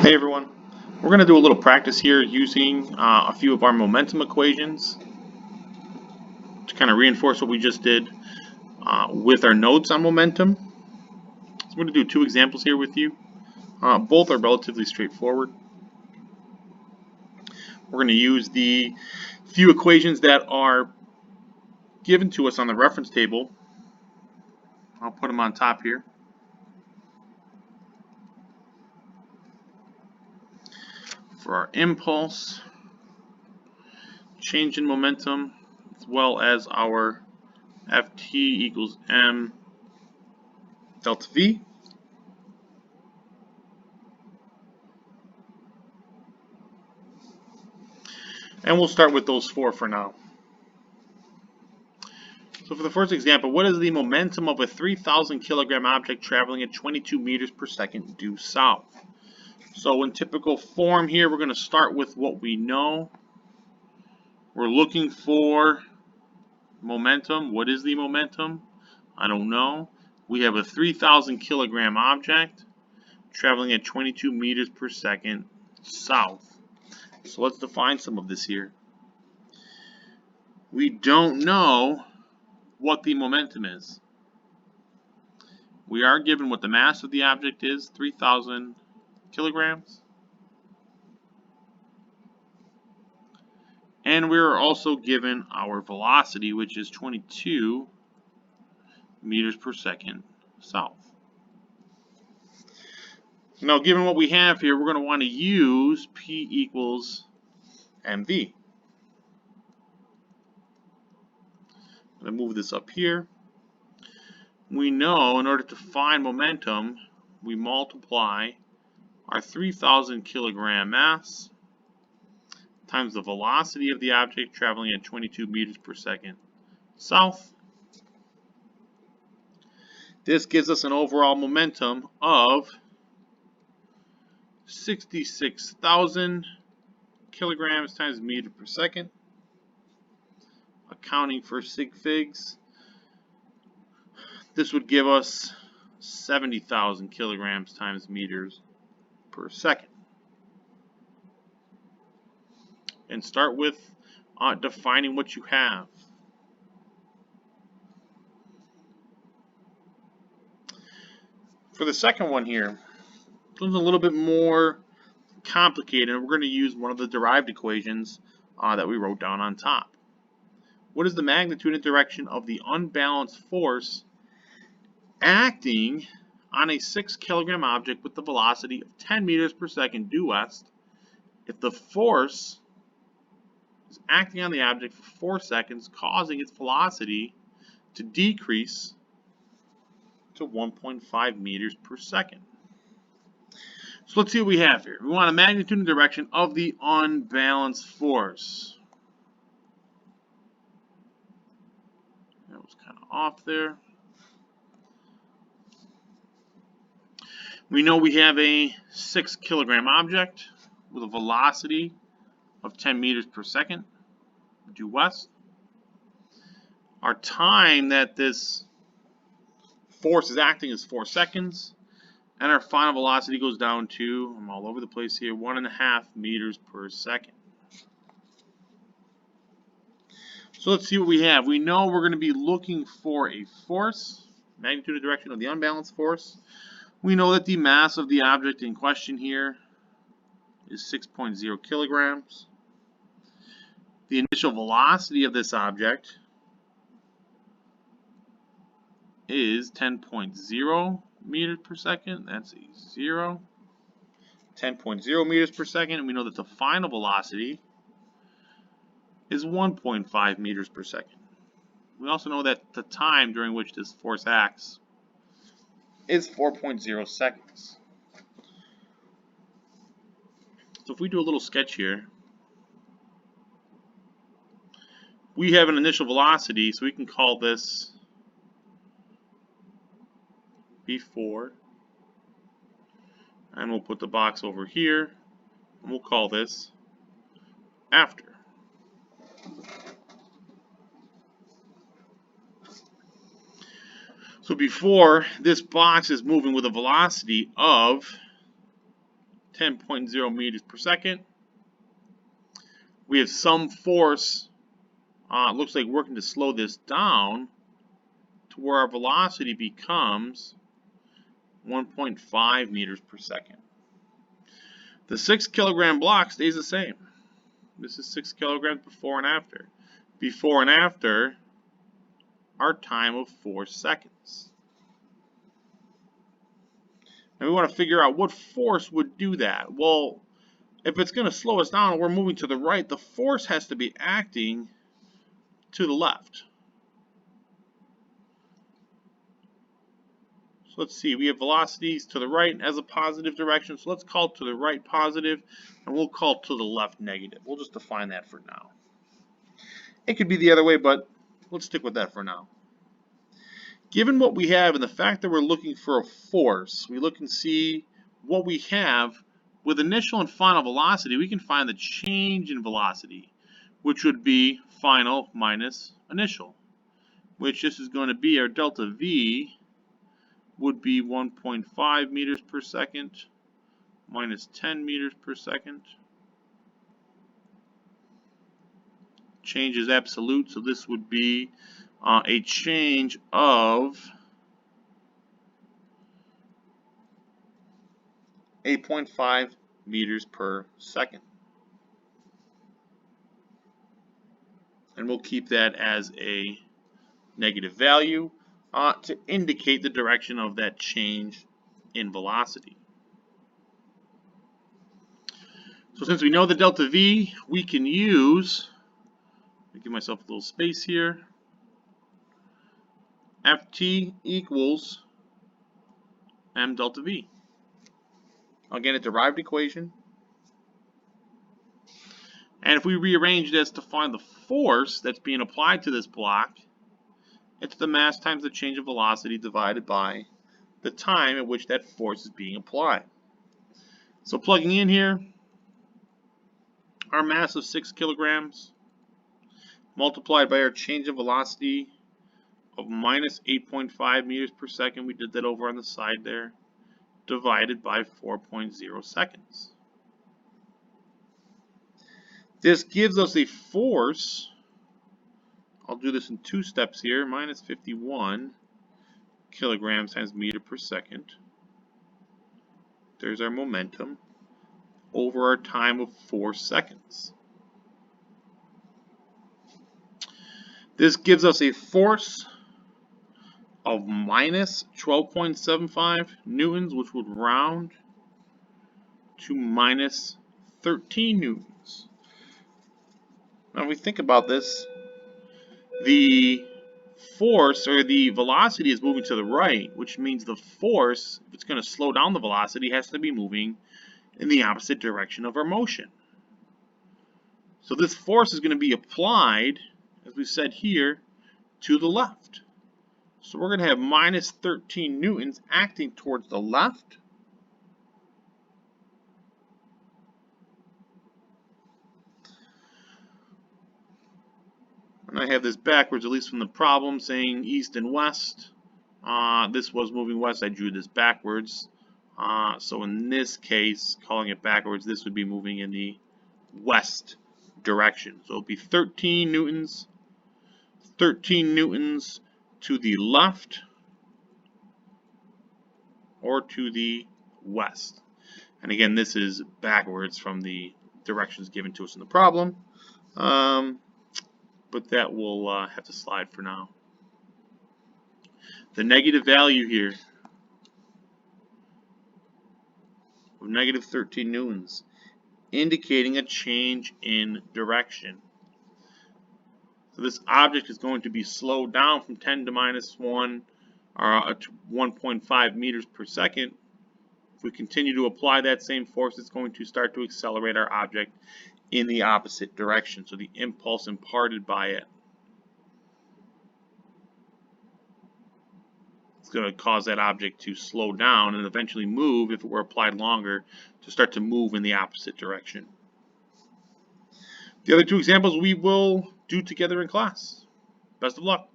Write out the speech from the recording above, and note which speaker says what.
Speaker 1: Hey everyone, we're going to do a little practice here using a few of our momentum equations to kind of reinforce what we just did with our notes on momentum. So I'm going to do two examples here with you. Both are relatively straightforward. We're going to use the few equations that are given to us on the reference table. I'll put them on top here. For our impulse, change in momentum, as well as our Ft equals m delta v. And we'll start with those four for now. So for the first example, what is the momentum of a 3,000 kilogram object traveling at 22 meters per second due south? So in typical form here, we're going to start with what we know. We're looking for momentum. What is the momentum? I don't know. We have a 3,000 kilogram object traveling at 22 meters per second south. So let's define some of this here. We don't know what the momentum is. We are given what the mass of the object is, 3,000 kilograms. And we're also given our velocity, which is 22 meters per second south. Now, given what we have here, we're going to want to use P equals mv. I'm going to move this up here. We know in order to find momentum, we multiply our 3,000 kilogram mass times the velocity of the object traveling at 22 meters per second south. This gives us an overall momentum of 66,000 kilograms times meter per second. Accounting for sig figs, this would give us 70,000 kilograms times meters per second. And start with defining what you have. For the second one here, this one's a little bit more complicated, and we're going to use one of the derived equations that we wrote down on top. What is the magnitude and direction of the unbalanced force acting on a 6 kilogram object with the velocity of 10 meters per second due west if the force is acting on the object for 4 seconds, causing its velocity to decrease to 1.5 meters per second? So let's see what we have here. We want a magnitude and direction of the unbalanced force. That was kind of off there. We know we have a 6 kilogram object with a velocity of 10 meters per second due west. Our time that this force is acting is 4 seconds. And our final velocity goes down to, I'm all over the place here, 1.5 meters per second. So let's see what we have. We know we're going to be looking for a force, magnitude and direction of the unbalanced force. We know that the mass of the object in question here is 6.0 kilograms. The initial velocity of this object is 10.0 meters per second. That's a 0. 10.0 meters per second. And we know that the final velocity is 1.5 meters per second. We also know that the time during which this force acts is 4.0 seconds. So if we do a little sketch here, we have an initial velocity, so we can call this before, and we'll put the box over here, and we'll call this after. So before, this box is moving with a velocity of 10.0 meters per second. We have some force, it looks like working to slow this down to where our velocity becomes 1.5 meters per second. The 6 kilogram block stays the same. This is 6 kilograms before and after. Before and after, our time of 4 seconds. And we want to figure out what force would do that. Well, if it's going to slow us down and we're moving to the right, the force has to be acting to the left. So let's see, we have velocities to the right as a positive direction, so let's call to the right positive, and we'll call to the left negative. We'll just define that for now. It could be the other way, but let's stick with that for now. Given what we have and the fact that we're looking for a force, we look and see what we have with initial and final velocity. We can find the change in velocity, which would be final minus initial, which this is going to be our delta V would be 1.5 meters per second minus 10 meters per second. Change is absolute, so this would be a change of 8.5 meters per second. And we'll keep that as a negative value to indicate the direction of that change in velocity. So since we know the delta V, we can use, let me give myself a little space here, Ft equals m delta V. Again, a derived equation. And if we rearrange this to find the force that's being applied to this block, it's the mass times the change of velocity divided by the time at which that force is being applied. So plugging in here, our mass of 6 kilograms multiplied by our change of velocity of minus 8.5 meters per second, we did that over on the side there, divided by 4.0 seconds. This gives us a force, I'll do this in 2 steps here, minus 51 kilograms times meter per second. There's our momentum over our time of 4 seconds. This gives us a force of minus 12.75 newtons, which would round to minus 13 newtons. Now, if we think about this, the force or the velocity is moving to the right, which means the force, if it's going to slow down the velocity, has to be moving in the opposite direction of our motion. So this force is going to be applied, as we said here, to the left. So we're going to have minus 13 newtons acting towards the left. And I have this backwards, at least from the problem, saying east and west. This was moving west. I drew this backwards. So in this case, calling it backwards, this would be moving in the west direction. So it would be 13 newtons to the left or to the west. And again, this is backwards from the directions given to us in the problem. But that will have to slide for now. The negative value here of negative 13 newtons, indicating a change in direction. So this object is going to be slowed down from 10 to minus 1 or to 1.5 meters per second. If we continue to apply that same force, it's going to start to accelerate our object in the opposite direction. So the impulse imparted by it is going to cause that object to slow down and eventually move, if it were applied longer, to start to move in the opposite direction. The other 2 examples we will do together in class. Best of luck.